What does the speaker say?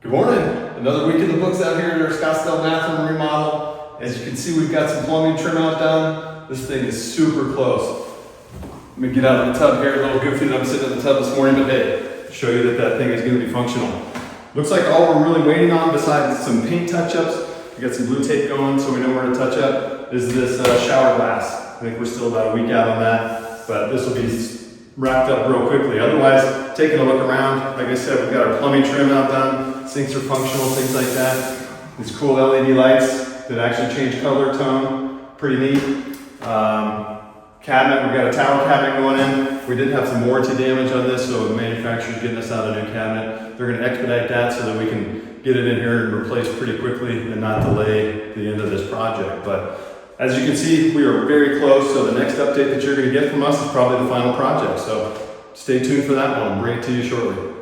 Good morning. Another week in the books out here at our Scottsdale bathroom remodel. As you can see, we've got some plumbing trim out done. This thing is super close. Let me get out of the tub here. A little goofy that I'm sitting in the tub this morning, but hey, show you that thing is going to be functional. Looks like all we're really waiting on, besides some paint touch-ups, we got some blue tape going so we know where to touch up, is this shower glass. I think we're still about a week out on that, but this will be wrapped up real quickly. Otherwise, taking a look around, like I said, we've got our plumbing trim out done, sinks are functional, things like that. These cool LED lights that actually change color tone, pretty neat. Cabinet, we've got a tower cabinet going in. We did have some warranty damage on this, so the manufacturer's getting us out a new cabinet. They're gonna expedite that so that we can get it in here and replace pretty quickly and not delay the end of this project. But as you can see, we are very close, so the next update that you're gonna get from us is probably the final project. So stay tuned for that one. I'll bring it to you shortly.